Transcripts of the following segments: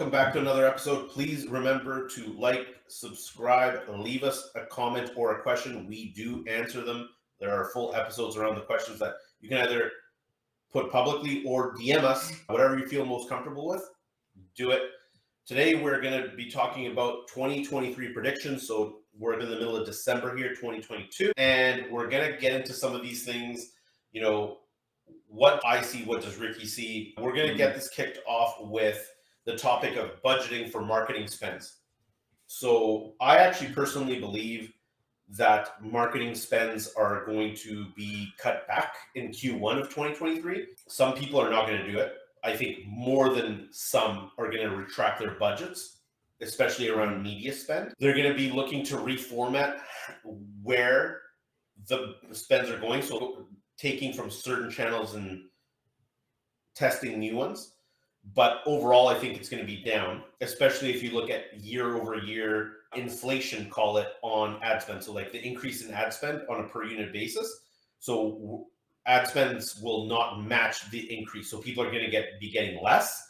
welcome back to another episode. Please remember to like, subscribe, leave us a comment or a question. We do answer them. There are full episodes around the questions that you can either put publicly or DM us, whatever you feel most comfortable with. Do it. Today, we're going to be talking about 2023 predictions. So we're in the middle of December here, 2022, and we're going to get into some of these things, what I see, what does Ricky see. We're going to get this kicked off with the topic of budgeting for marketing spends. So I actually personally believe that marketing spends are going to be cut back in Q1 of 2023. Some people are not going to do it. I think more than some are going to retract their budgets, especially around media spend. They're going to be looking to reformat where the spends are going. So taking from certain channels and testing new ones. But overall, I think it's going to be down, especially if you look at year over year inflation, call it, on ad spend. So like the increase in ad spend on a per unit basis. So ad spends will not match the increase. So people are going to be getting less.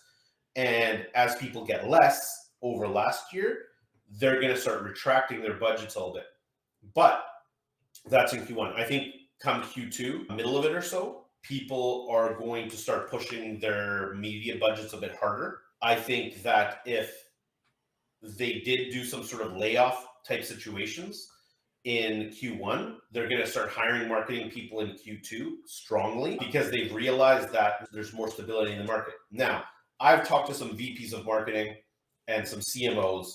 And as people get less over last year, they're going to start retracting their budgets a little bit. But that's in Q1. I think come Q2, middle of it or so, people are going to start pushing their media budgets a bit harder. I think that if they did do some sort of layoff type situations in Q1, they're going to start hiring marketing people in Q2 strongly because they've realized that there's more stability in the market. Now, I've talked to some VPs of marketing and some CMOs,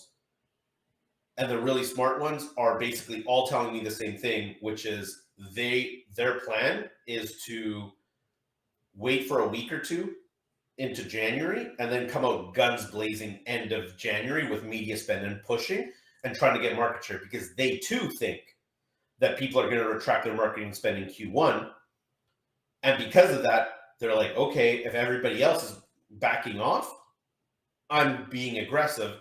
and the really smart ones are basically all telling me the same thing, which is their plan is to wait for a week or two into January and then come out guns blazing end of January with media spend and pushing and trying to get market share, because they too think that people are going to retract their marketing spend in Q1. And because of that, they're like, okay, if everybody else is backing off, I'm being aggressive.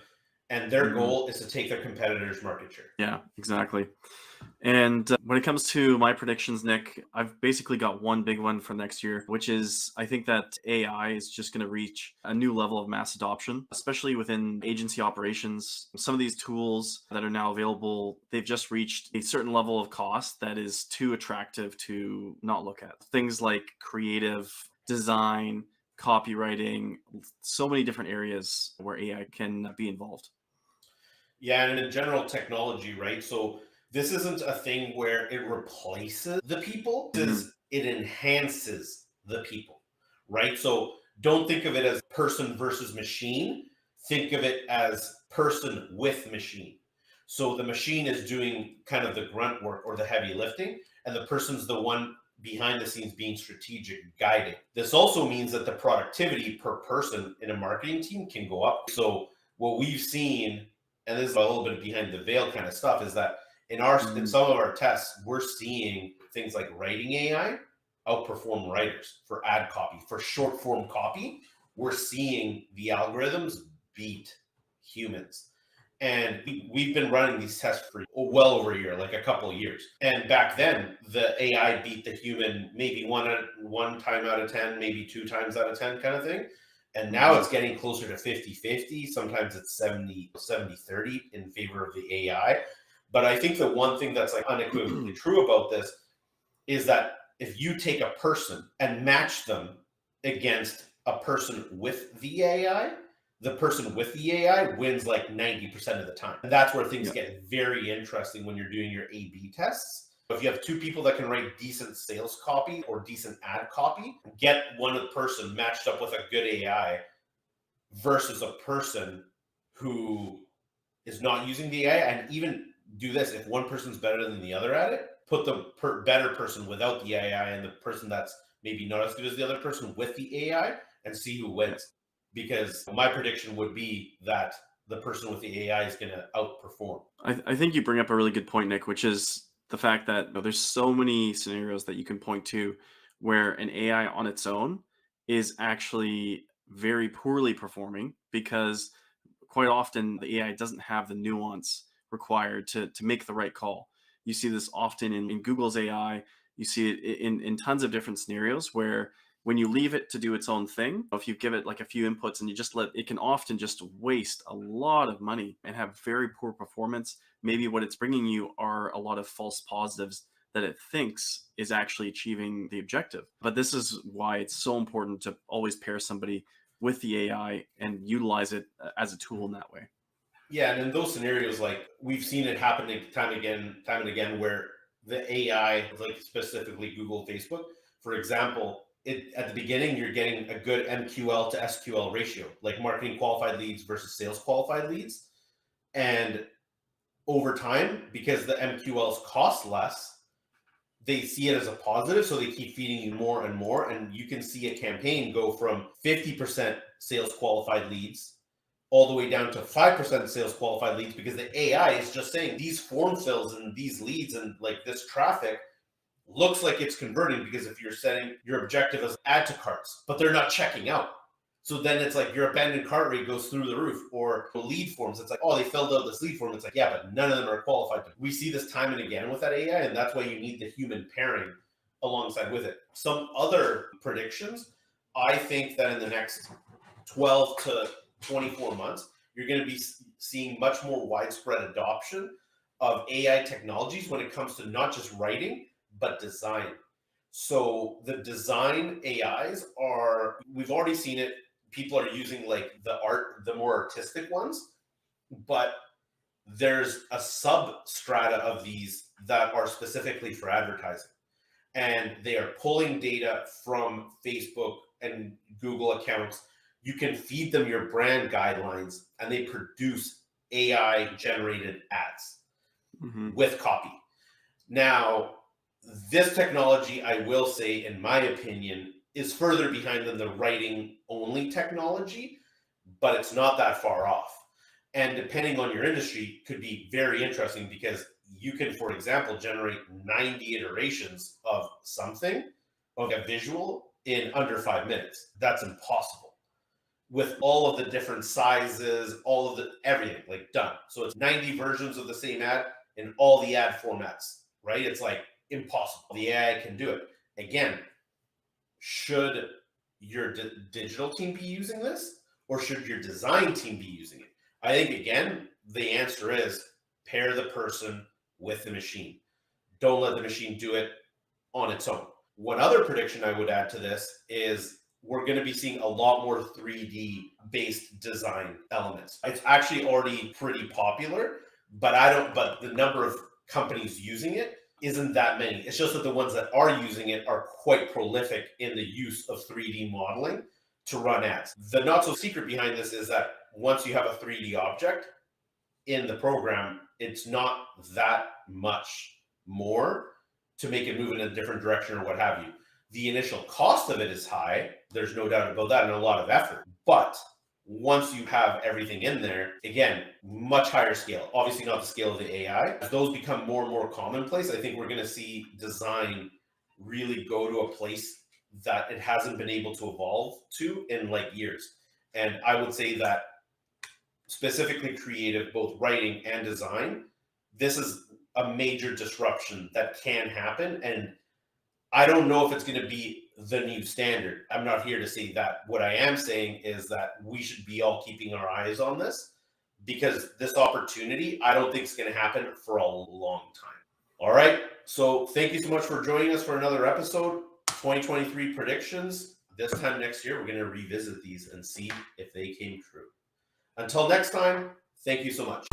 And their goal is to take their competitors' market share. Yeah, exactly. And when it comes to my predictions, Nick, I've basically got one big one for next year, which is I think that AI is just going to reach a new level of mass adoption, especially within agency operations. Some of these tools that are now available, they've just reached a certain level of cost that is too attractive to not look at. Things like creative design, copywriting, so many different areas where AI can be involved. Yeah, and in general technology, right? So this isn't a thing where it replaces the people. It enhances the people, right? So don't think of it as person versus machine. Think of it as person with machine. So the machine is doing kind of the grunt work or the heavy lifting, and the person's the one behind the scenes being strategic, guiding. This also means that the productivity per person in a marketing team can go up. So what we've seen, and this is a little bit of behind the veil kind of stuff, is that in some of our tests, we're seeing things like writing AI outperform writers for ad copy, for short form copy. We're seeing the algorithms beat humans. And we've been running these tests for well over a year, like a couple of years. And back then, the AI beat the human maybe one time out of 10, maybe 2 times out of 10 kind of thing. And now it's getting closer to 50-50. Sometimes it's 70-30 in favor of the AI. But I think the one thing that's like unequivocally true about this is that if you take a person and match them against a person with the AI, the person with the AI wins like 90% of the time. And that's where things get very interesting when you're doing your A/B tests. If you have 2 people that can write decent sales copy or decent ad copy, get one person matched up with a good AI versus a person who is not using the AI. And even do this, if one person's better than the other at it, put the better person without the AI and the person that's maybe not as good as the other person with the AI, and see who wins. Because my prediction would be that the person with the AI is going to outperform. I think you bring up a really good point, Nick, which is the fact that there's so many scenarios that you can point to where an AI on its own is actually very poorly performing, because quite often the AI doesn't have the nuance required to make the right call. You see this often in Google's AI. You see it in tons of different scenarios where when you leave it to do its own thing, if you give it like a few inputs and you just let it, can often just waste a lot of money and have very poor performance. Maybe what it's bringing you are a lot of false positives that it thinks is actually achieving the objective. But this is why it's so important to always pair somebody with the AI and utilize it as a tool in that way. Yeah, and in those scenarios, like we've seen it happen time and again, where the AI, like specifically Google, Facebook, for example, at the beginning, you're getting a good MQL to SQL ratio, like marketing qualified leads versus sales qualified leads. And over time, because the MQLs cost less, they see it as a positive. So they keep feeding you more and more. And you can see a campaign go from 50% sales qualified leads all the way down to 5% sales qualified leads, because the AI is just saying these form fills and these leads and like this traffic looks like it's converting, because if you're setting your objective as add to carts, but they're not checking out. So then it's like your abandoned cart rate goes through the roof. Or lead forms, it's like, oh, they filled out this lead form. It's like, yeah, but none of them are qualified. We see this time and again with that AI, and that's why you need the human pairing alongside with it. Some other predictions, I think that in the next 12 to 24 months, you're going to be seeing much more widespread adoption of AI technologies when it comes to not just writing, but design. So the design AIs are, we've already seen it. People are using like the more artistic ones, but there's a substrata of these that are specifically for advertising. And they are pulling data from Facebook and Google accounts. You can feed them your brand guidelines and they produce AI generated ads with copy. Now, this technology, I will say, in my opinion, is further behind than the writing only technology, but it's not that far off. And depending on your industry, could be very interesting, because you can, for example, generate 90 iterations of something, of a visual, in under 5 minutes. That's impossible. With all of the different sizes, all of the everything, like done. So it's 90 versions of the same ad in all the ad formats, right? It's like impossible. The AI can do it. Again, should your digital team be using this, or should your design team be using it? I think, again, the answer is pair the person with the machine. Don't let the machine do it on its own. One other prediction I would add to this is we're going to be seeing a lot more 3D based design elements. It's actually already pretty popular, but the number of companies using it isn't that many. It's just that the ones that are using it are quite prolific in the use of 3D modeling to run ads. The not so secret behind this is that once you have a 3D object in the program, it's not that much more to make it move in a different direction or what have you. The initial cost of it is high. There's no doubt about that, and a lot of effort. But once you have everything in there, again, much higher scale. Obviously not the scale of the AI. As those become more and more commonplace, I think we're going to see design really go to a place that it hasn't been able to evolve to in like years. And I would say that specifically creative, both writing and design, this is a major disruption that can happen. And I don't know if it's going to be the new standard. I'm not here to say that. What I am saying is that we should be all keeping our eyes on this, because this opportunity, I don't think it's going to happen for a long time. All right. So thank you so much for joining us for another episode. 2023 predictions. This time next year, we're going to revisit these and see if they came true. Until next time, thank you so much.